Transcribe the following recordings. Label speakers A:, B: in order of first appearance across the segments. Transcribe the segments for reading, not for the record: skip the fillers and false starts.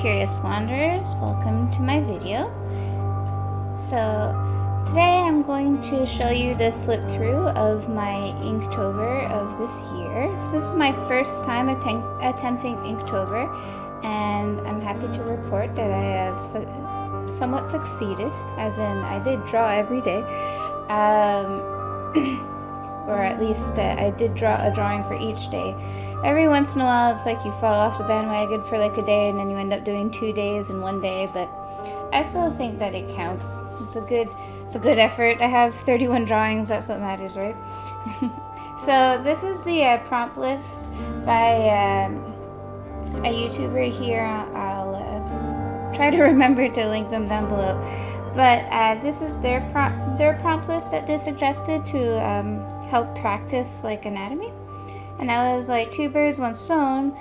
A: curious wanderers, welcome to my video. So today I'm going to show you the flip through of my Inktober of this year. So this is my first time attempting Inktober, and I'm happy to report that I have somewhat succeeded, as in I did draw every day. Or at least I did draw a drawing for each day. Every once in a while it's like you fall off the bandwagon for like a day and then you end up doing 2 days in 1 day, but I still think that it counts. It's a good effort. I have 31 drawings, that's what matters, right? So this is the prompt list by a YouTuber here. I'll try to remember to link them down below. But this is their prompt list that they suggested to help practice like anatomy. And I was like, 2 birds, 1 stone.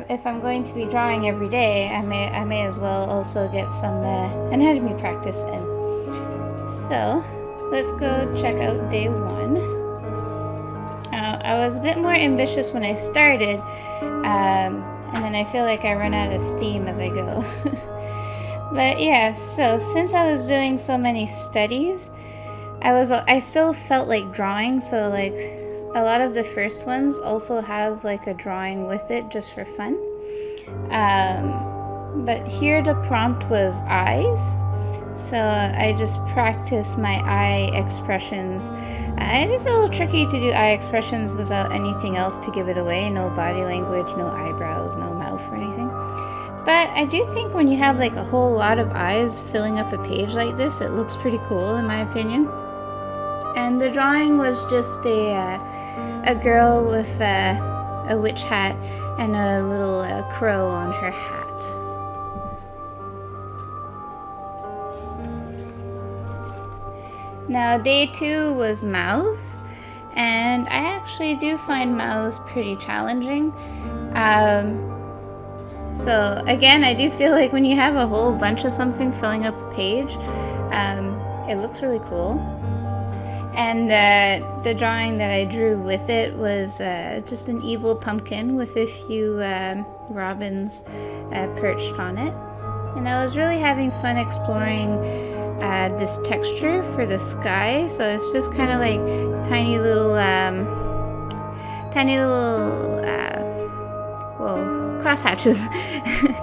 A: If I'm going to be drawing every day, I may as well also get some anatomy practice in. So let's go check out day 1. I was a bit more ambitious when I started, and then I feel like I run out of steam as I go. But yeah, so since I was doing so many studies, I still felt like drawing, so like a lot of the first ones also have like a drawing with it just for fun. But here the prompt was eyes, so I just practiced my eye expressions. It is a little tricky to do eye expressions without anything else to give it away, no body language, no eyebrows, no mouth or anything. But I do think when you have like a whole lot of eyes filling up a page like this, it looks pretty cool in my opinion. And the drawing was just a girl with a witch hat and a little crow on her hat. Now day 2 was mouths, and I actually do find mouths pretty challenging. So again, I do feel like when you have a whole bunch of something filling up a page, it looks really cool. And the drawing that I drew with it was just an evil pumpkin with a few robins perched on it. And I was really having fun exploring this texture for the sky. So it's just kind of like tiny little crosshatches.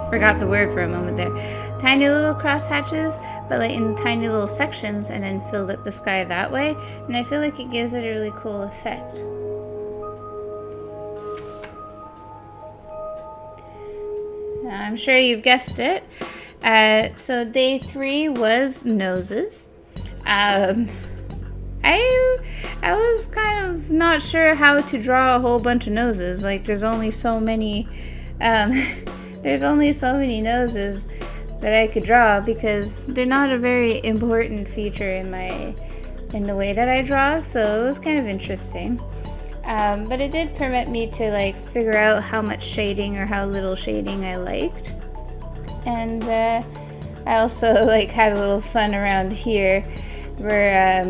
A: Forgot the word for a moment there. Tiny little crosshatches, but like in tiny little sections, and then filled up the sky that way. And I feel like it gives it a really cool effect. Now, I'm sure you've guessed it. So day 3 was noses. I was kind of not sure how to draw a whole bunch of noses. Like there's only so many noses that I could draw because they're not a very important feature in the way that I draw, so it was kind of interesting. But it did permit me to like figure out how much shading or how little shading I liked. And I also like had a little fun around here where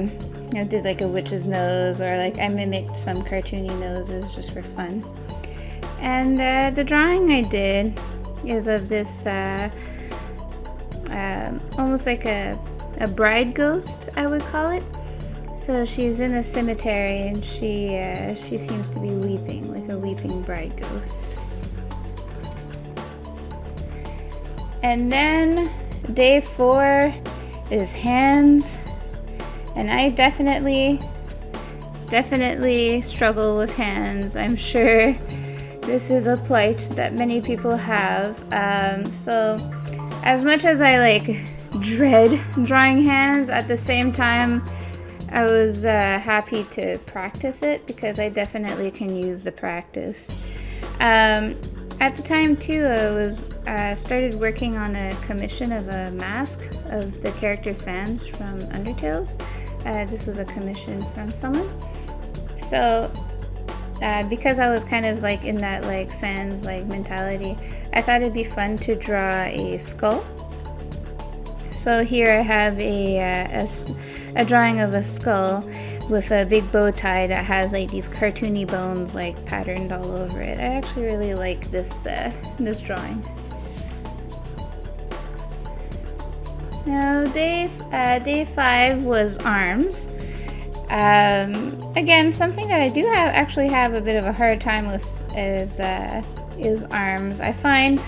A: I did like a witch's nose, or like I mimicked some cartoony noses just for fun. And the drawing I did is of this almost like a bride ghost, I would call it. So she's in a cemetery and she seems to be weeping, like a weeping bride ghost. And then day 4 is hands, and I definitely struggle with hands. I'm sure this is a plight that many people have. So as much as I like dread drawing hands, at the same time I was happy to practice it because I definitely can use the practice. At the time too, I started working on a commission of a mask of the character Sans from Undertales. This was a commission from someone. So because I was kind of like in that like Sans like mentality, I thought it'd be fun to draw a skull. So here I have a drawing of a skull with a big bow tie that has like these cartoony bones like patterned all over it. I actually really like this drawing. Now day 5 was arms. Again, something that I do actually have a bit of a hard time with is arms. I find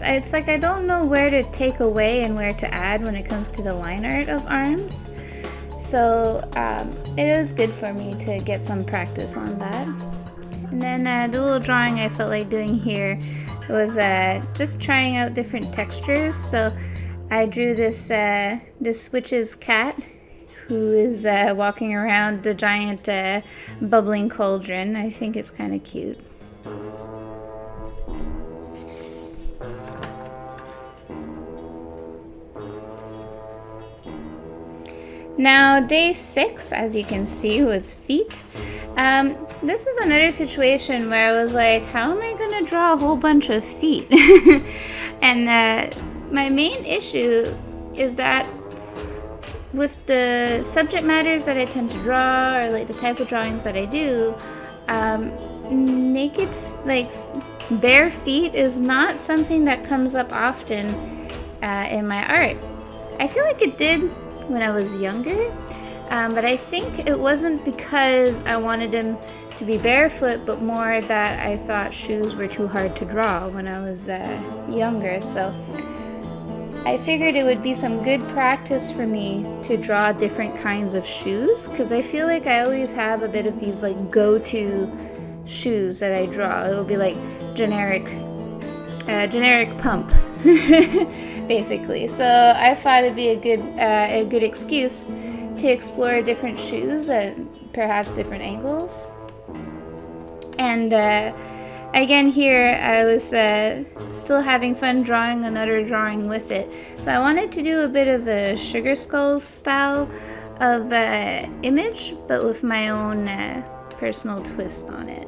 A: it's like I don't know where to take away and where to add when it comes to the line art of arms. So it is good for me to get some practice on that. And then the little drawing I felt like doing here was just trying out different textures. So I drew this witch's cat who is walking around the giant bubbling cauldron. I think it's kind of cute. Now day 6, as you can see, was feet. This is another situation where I was like, how am I gonna draw a whole bunch of feet? And my main issue is that with the subject matters that I tend to draw, or like the type of drawings that I do, naked, like bare feet is not something that comes up often in my art. I feel like it did when I was younger, but I think it wasn't because I wanted him to be barefoot, but more that I thought shoes were too hard to draw when I was younger. So I figured it would be some good practice for me to draw different kinds of shoes, because I feel like I always have a bit of these like go-to shoes that I draw. It will be like generic pump basically. So I thought it'd be a good excuse to explore different shoes at perhaps different angles. And again, here I was still having fun drawing another drawing with it. So I wanted to do a bit of a Sugar Skulls style of image, but with my own personal twist on it.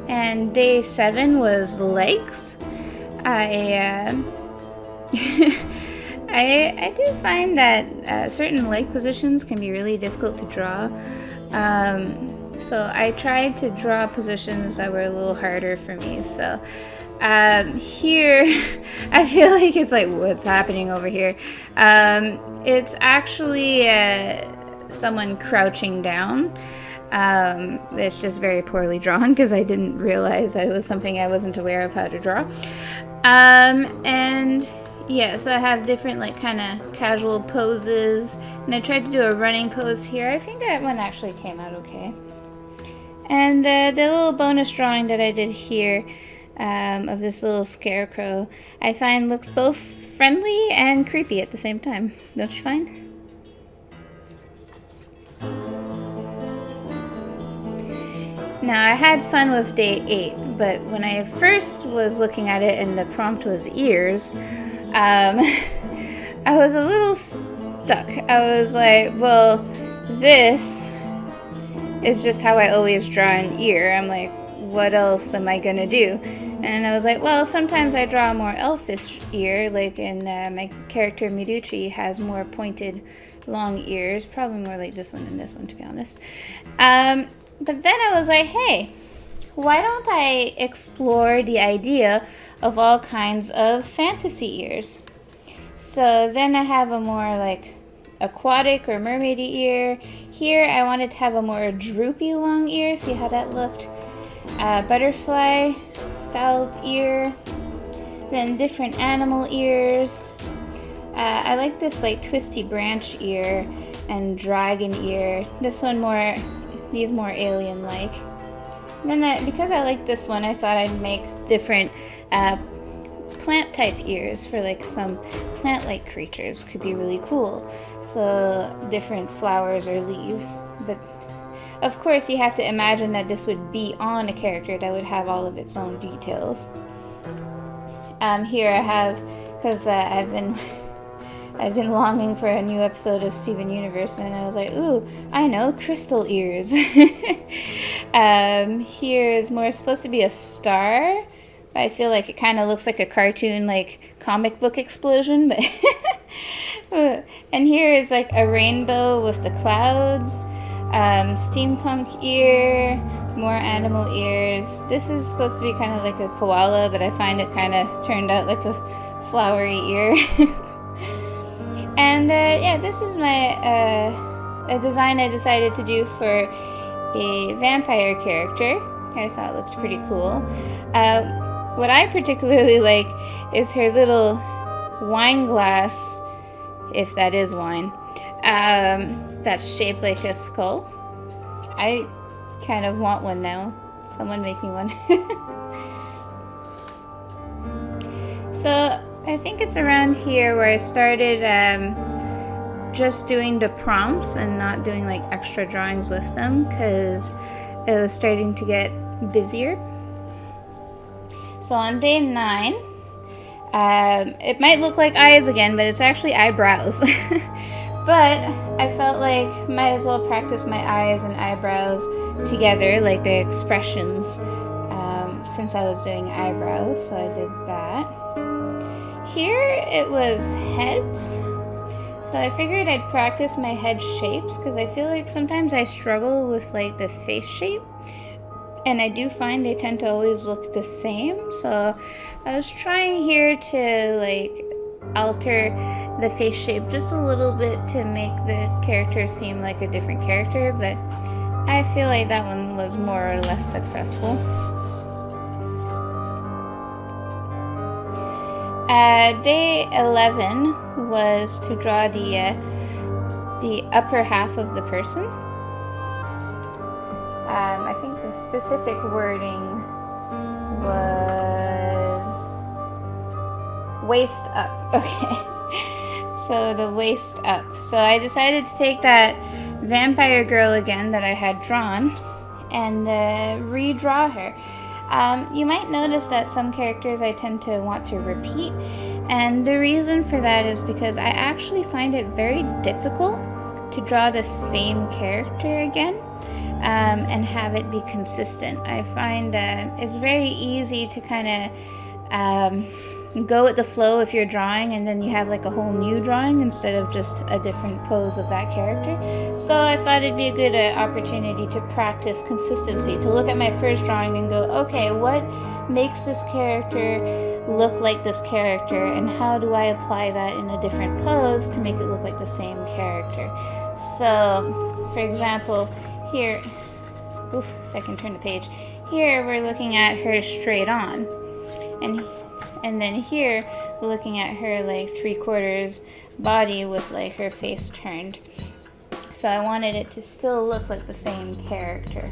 A: And day 7 was legs. I do find that certain leg positions can be really difficult to draw. So I tried to draw positions that were a little harder for me. So here, I feel like it's like, what's happening over here? It's actually someone crouching down. It's just very poorly drawn because I didn't realize that it was something I wasn't aware of how to draw. And yeah, so I have different like kind of casual poses, and I tried to do a running pose here. I think that one actually came out okay. And the little bonus drawing that I did here of this little scarecrow, I find looks both friendly and creepy at the same time. Don't you find? Now, I had fun with day 8, but when I first was looking at it and the prompt was ears, I was a little stuck. I was like, well, this is just how I always draw an ear. I'm like, what else am I gonna do? And I was like, well, sometimes I draw a more elfish ear, like in my character Miducci has more pointed, long ears, probably more like this one than this one, to be honest. But then I was like, hey, why don't I explore the idea of all kinds of fantasy ears? So then I have a more like aquatic or mermaidy ear. Here I wanted to have a more droopy long ear. See how that looked? Butterfly styled ear. Then different animal ears. I like this like twisty branch ear and dragon ear. This one more, these more alien-like. Then because I like this one, I thought I'd make different plant type ears for like some plant-like creatures. Could be really cool. So different flowers or leaves. But of course you have to imagine that this would be on a character that would have all of its own details. Here I have, because I've been longing for a new episode of Steven Universe, and I was like, ooh, I know, crystal ears. Here is more supposed to be a star. I feel like it kind of looks like a cartoon, like comic book explosion, but and here is like a rainbow with the clouds. Steampunk ear, more animal ears. This is supposed to be kind of like a koala, but I find it kind of turned out like a flowery ear. And yeah, this is my a design I decided to do for a vampire character. I thought looked pretty cool. What I particularly like is her little wine glass, if that is wine, that's shaped like a skull. I kind of want one now. Someone make me one. So I think it's around here where I started just doing the prompts and not doing like extra drawings with them, because it was starting to get busier. So on day 9, it might look like eyes again, but it's actually eyebrows. But I felt like might as well practice my eyes and eyebrows together, like the expressions, since I was doing eyebrows, so I did that. Here it was heads, so I figured I'd practice my head shapes, because I feel like sometimes I struggle with like the face shape, and I do find they tend to always look the same. So I was trying here to like alter the face shape just a little bit to make the character seem like a different character, but I feel like that one was more or less successful. Day 11 was to draw the upper half of the person. I think the specific wording was waist up. Okay, so the waist up. So I decided to take that vampire girl again that I had drawn and redraw her. You might notice that some characters I tend to want to repeat, and the reason for that is because I actually find it very difficult to draw the same character again and have it be consistent. I find it's very easy to kind of go with the flow if you're drawing, and then you have like a whole new drawing instead of just a different pose of that character. So I thought it'd be a good opportunity to practice consistency, to look at my first drawing and go, okay, what makes this character look like this character, and how do I apply that in a different pose to make it look like the same character. So for example, here, if I can turn the page, here we're looking at her straight on, and then here we're looking at her like 3/4 body with like her face turned. So I wanted it to still look like the same character.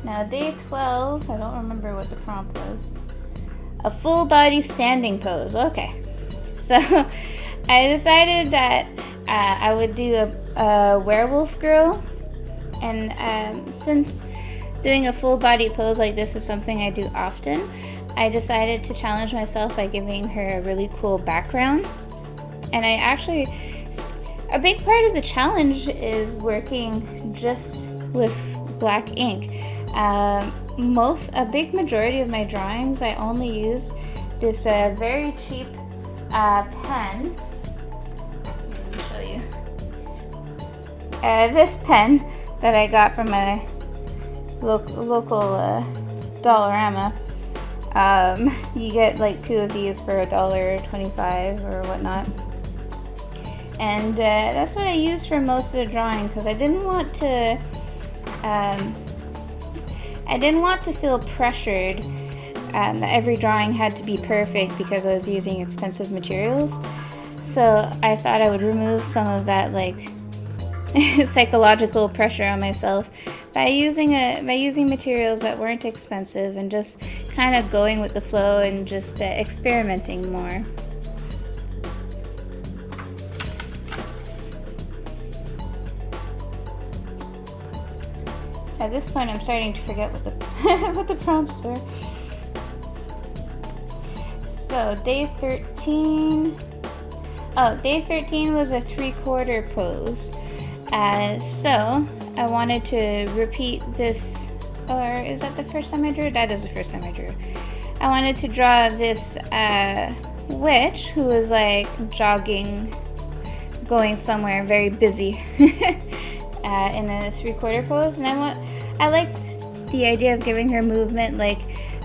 A: Now day 12, I don't remember what the prompt was. A full body standing pose. Okay, so I decided that I would do a werewolf girl, and since doing a full body pose like this is something I do often, I decided to challenge myself by giving her a really cool background. And I actually, a big part of the challenge is working just with black ink. A big majority of my drawings, I only use this very cheap pen. Let me show you. This pen that I got from a local Dollarama. You get like 2 of these for $1.25 or whatnot, and that's what I used for most of the drawing, because I didn't want to feel pressured that every drawing had to be perfect because I was using expensive materials. So I thought I would remove some of that like psychological pressure on myself by using materials that weren't expensive and just kind of going with the flow and just experimenting more. At this point, I'm starting to forget what the what the prompts were. So day 13. Oh, day 13 was a 3/4 pose. So I wanted to repeat this, or is that the first time I drew? That is the first time I drew. I wanted to draw this witch who was like jogging going somewhere very busy in a 3/4 pose. And I liked the idea of giving her movement, like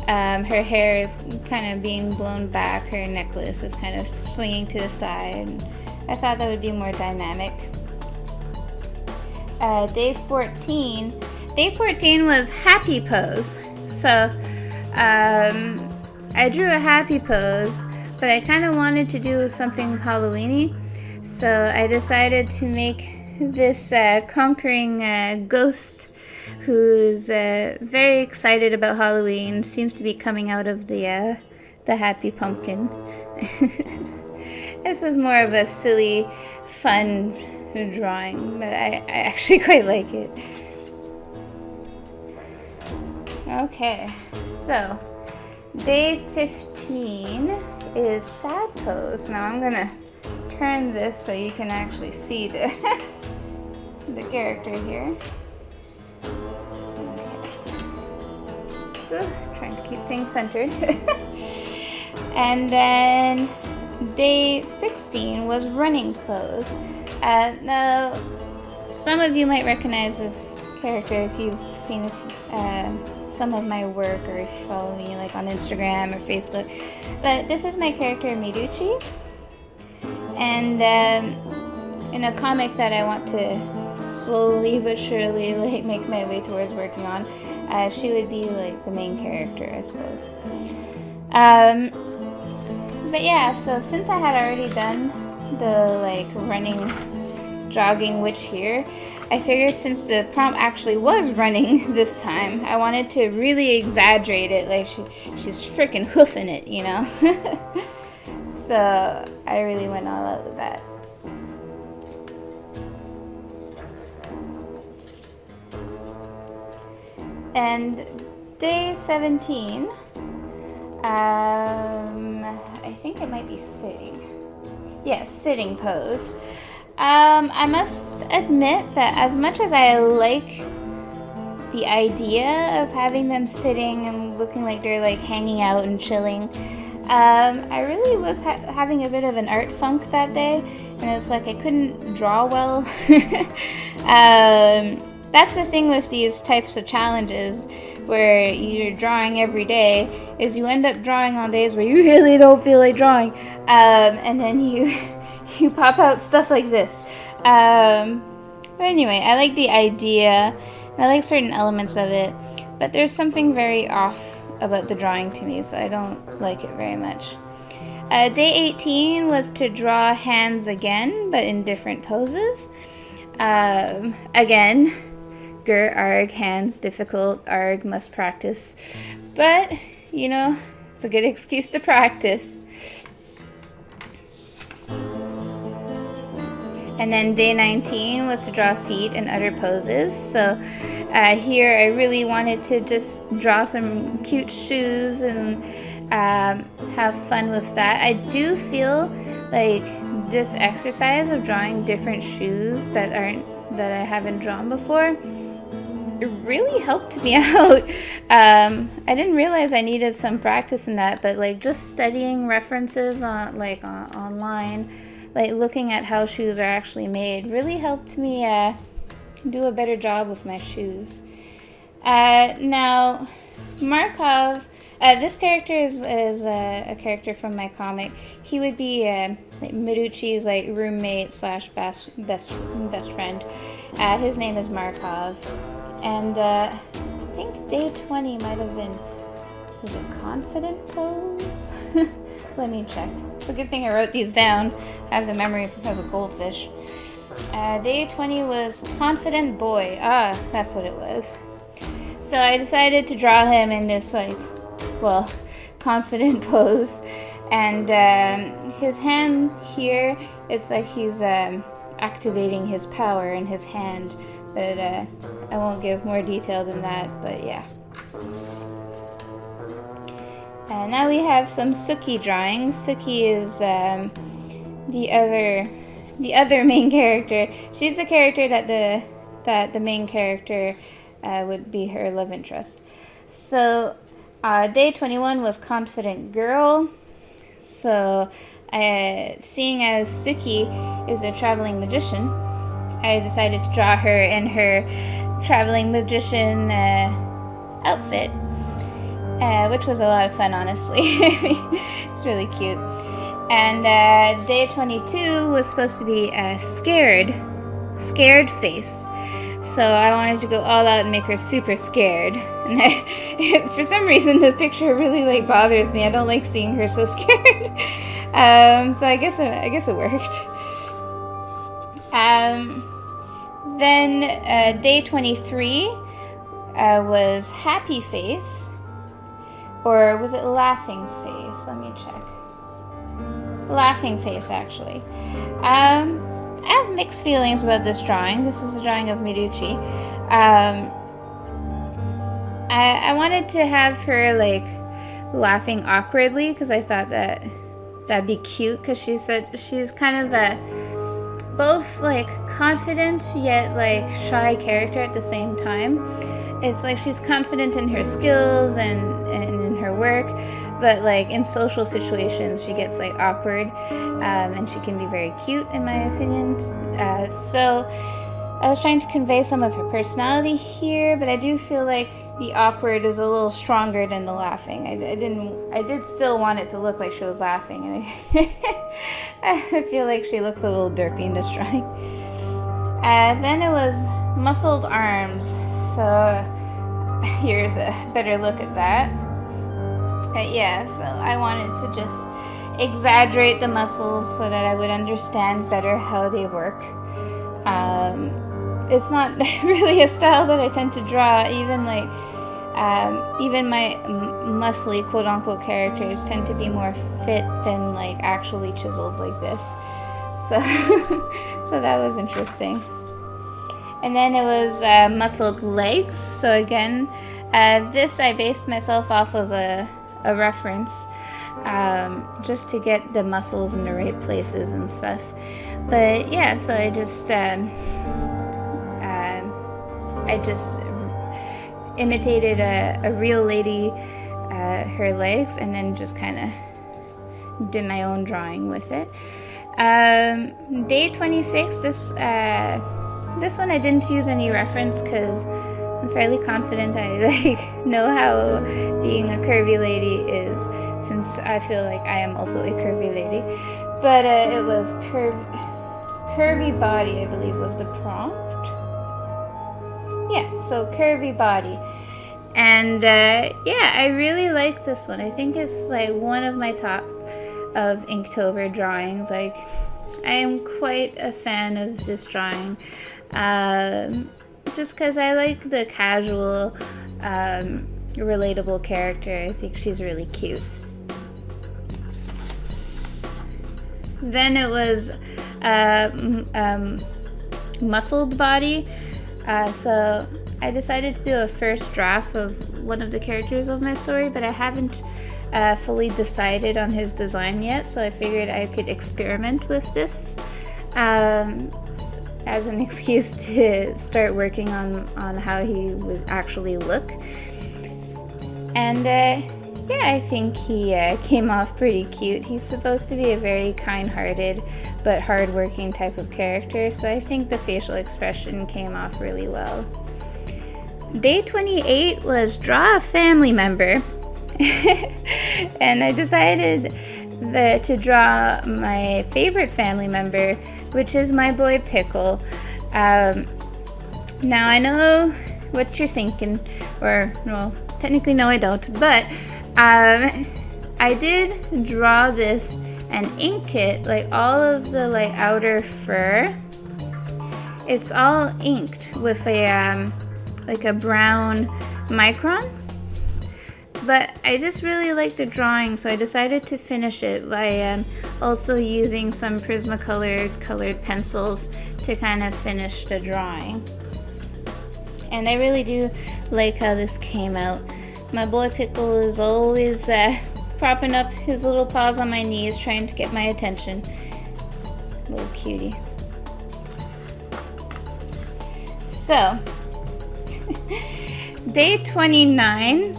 A: her hair is kind of being blown back, her necklace is kind of swinging to the side. I thought that would be more dynamic. Day 14 was happy pose. So I drew a happy pose, but I kind of wanted to do something Halloween-y. So I decided to make this conquering ghost who's very excited about Halloween, seems to be coming out of the happy pumpkin. This was more of a silly, fun drawing, but I actually quite like it. Okay, so day 15 is sad pose. Now I'm gonna turn this so you can actually see the the character here. Okay. Trying to keep things centered. And then day 16 was running pose. Now some of you might recognize this character if you've seen some of my work, or if you follow me like on Instagram or Facebook. But this is my character Miruchi, and in a comic that I want to slowly but surely like make my way towards working on, she would be like the main character, I suppose. But yeah, so since I had already done the like running, jogging witch here, I figured since the prompt actually was running this time, I wanted to really exaggerate it, like she's freaking hoofing it, you know? So I really went all out with that. And day 17, I think it might be sitting. Yes, sitting pose. I must admit that as much as I like the idea of having them sitting and looking like they're like hanging out and chilling, I really was having a bit of an art funk that day, and it's like I couldn't draw well. That's the thing with these types of challenges where you're drawing every day, is you end up drawing on days where you really don't feel like drawing, and then you pop out stuff like this. But anyway, I like the idea, and I like certain elements of it, but there's something very off about the drawing to me, so I don't like it very much. Day 18 was to draw hands again, but in different poses. Again, arg, hands, difficult, arg, must practice. But, you know, it's a good excuse to practice. And then day 19 was to draw feet and other poses. So here I really wanted to just draw some cute shoes and have fun with that. I do feel like this exercise of drawing different shoes that I haven't drawn before, it really helped me out. I didn't realize I needed some practice in that, but like just studying references online, like looking at how shoes are actually made, really helped me do a better job with my shoes. Now, Markov, this character is a character from my comic. He would be like Miruchi's like roommate slash best friend. His name is Markov, and I think day 20 might have been, was it confident pose? Let me check. It's a good thing I wrote these down. I have the memory of a goldfish. Day 20 was confident boy. Ah, that's what it was. So I decided to draw him in this like, well, confident pose, and his hand here, it's like he's activating his power in his hand, but I won't give more detail than that, but yeah. And now we have some Sookie drawings. Sookie is the other main character. She's the character that the main character would be her love interest. So day 21 was confident girl. So seeing as Sookie is a traveling magician, I decided to draw her in her traveling magician outfit, which was a lot of fun, honestly. It's really cute. And day 22 was supposed to be a scared face. So I wanted to go all out and make her super scared. And for some reason, the picture really like bothers me. I don't like seeing her so scared. So I guess it worked. Then day 23 was happy face, or was it laughing face? Let me check. Laughing face, actually. I have mixed feelings about this drawing. This is a drawing of Miruchi. I wanted to have her like laughing awkwardly because I thought that'd be cute, because she's kind of a both like confident yet like shy character at the same time. It's like she's confident in her skills and in her work, but like in social situations she gets like awkward, and she can be very cute in my opinion. So I was trying to convey some of her personality here, but I do feel like the awkward is a little stronger than the laughing. I did still want it to look like she was laughing, and I feel like she looks a little derpy in this drawing. Then it was muscled arms, so here's a better look at that. Yeah, so I wanted to just exaggerate the muscles so that I would understand better how they work. It's not really a style that I tend to draw. Even my muscly quote-unquote characters tend to be more fit than like actually chiseled like this. So so that was interesting. And then it was muscled legs. So again, this I based myself off of a reference, just to get the muscles in the right places and stuff. But yeah, so I just imitated a real lady, her legs, and then just kind of did my own drawing with it. Day 26, this one I didn't use any reference because I'm fairly confident I like know how being a curvy lady is, since I feel like I am also a curvy lady. But it was curvy body, I believe was the prompt. Yeah, so curvy body. And yeah, I really like this one. I think it's like one of my top of Inktober drawings. Like, I am quite a fan of this drawing. Just because I like the casual, relatable character. I think she's really cute. Then it was muscled body. So I decided to do a first draft of one of the characters of my story, but I haven't fully decided on his design yet, so I figured I could experiment with this as an excuse to start working on how he would actually look. And yeah, I think he came off pretty cute. He's supposed to be a very kind-hearted but hard-working type of character, so I think the facial expression came off really well. Day 28 was draw a family member. And I decided to draw my favorite family member, which is my boy Pickle. Now I know what you're thinking, or well, technically no I don't, but I did draw this and ink it, like all of the like outer fur. It's all inked with a like a brown micron. But I just really liked the drawing, so I decided to finish it by also using some Prismacolor colored pencils to kind of finish the drawing. And I really do like how this came out. My boy Pickle is always propping up his little paws on my knees trying to get my attention. Little cutie. So, day 29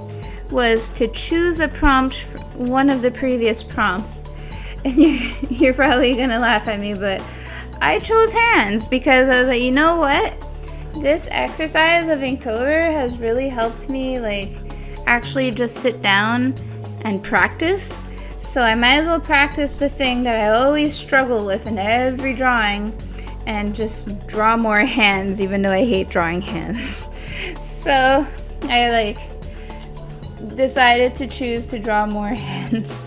A: was to choose a prompt, one of the previous prompts. and you're probably gonna laugh at me, but I chose hands because I was like, you know what? This exercise of Inktober has really helped me like actually just sit down and practice. So I might as well practice the thing that I always struggle with in every drawing and just draw more hands, even though I hate drawing hands. So I like decided to choose to draw more hands.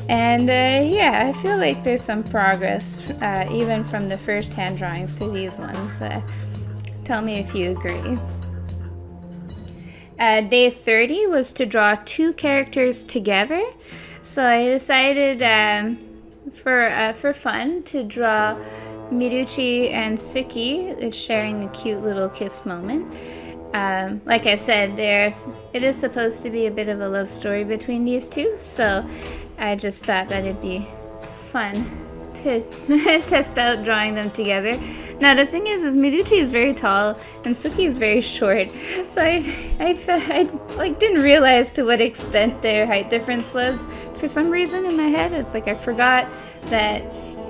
A: And yeah, I feel like there's some progress even from the first hand drawings to these ones. Tell me if you agree. Day 30 was to draw 2 characters together. So I decided for fun to draw Miruchi and Sookie sharing a cute little kiss moment. Like I said, it is supposed to be a bit of a love story between these two, so I just thought that it'd be fun to test out drawing them together. Now the thing is Miruchi is very tall and Sookie is very short, so I like didn't realize to what extent their height difference was. For some reason in my head, it's like I forgot that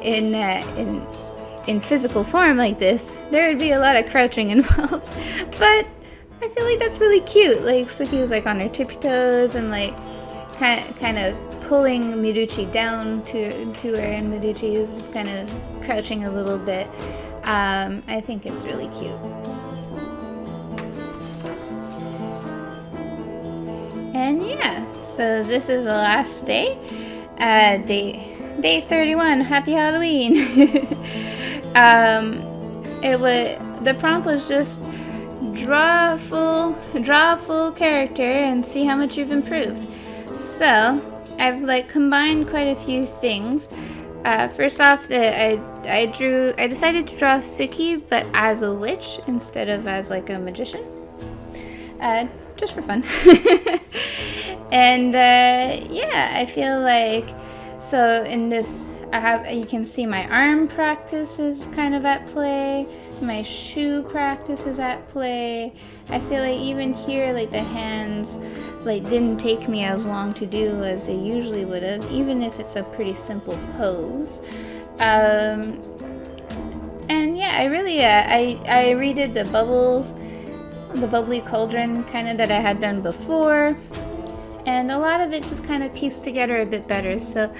A: in physical form like this, there would be a lot of crouching involved. But I feel like that's really cute. Like Sookie was like on her tippy toes and like kind of pulling Miruchi down to her, and Miruchi is just kind of crouching a little bit. I think it's really cute. And yeah, so this is the last day. Day 31. Happy Halloween. The prompt was just draw a full character and see how much you've improved. So I've like combined quite a few things. First off, I decided to draw Sookie, but as a witch instead of as like a magician, just for fun. And yeah, I feel like so in this you can see my arm practice is kind of at play. My shoe practice is at play. I feel like even here, like the hands like didn't take me as long to do as they usually would have, even if it's a pretty simple pose. And yeah, I really I redid the bubbles, the bubbly cauldron kind of that I had done before, and a lot of it just kind of pieced together a bit better. So,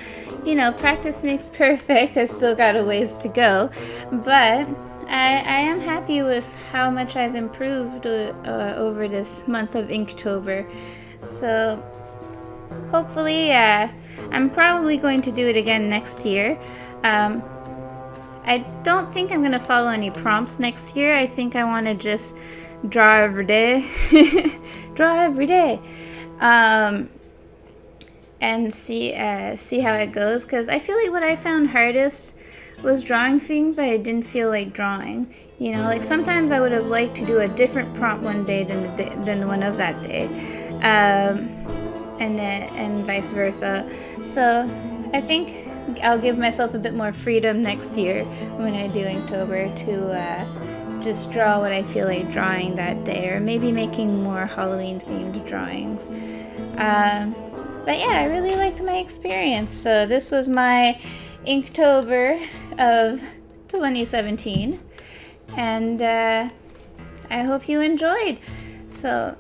A: you know, practice makes perfect. I still got a ways to go, but I am happy with how much I've improved over this month of Inktober. So hopefully I'm probably going to do it again next year. I don't think I'm going to follow any prompts next year. I think I want to just draw every day. Draw every day. And see how it goes, because I feel like what I found hardest was drawing things I didn't feel like drawing. You know, like sometimes I would have liked to do a different prompt one day than the one of that day, and vice versa. So I think I'll give myself a bit more freedom next year when I do Inktober to just draw what I feel like drawing that day, or maybe making more Halloween themed drawings. But yeah, I really liked my experience. So this was my Inktober of 2017, and I hope you enjoyed. So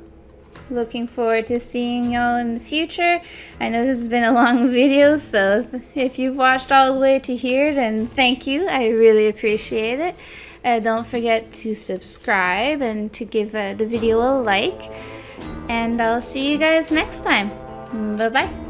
A: looking forward to seeing y'all in the future. I know this has been a long video, so if you've watched all the way to here, then thank you. I really appreciate it. Don't forget to subscribe and to give the video a like, and I'll see you guys next time. Bye bye.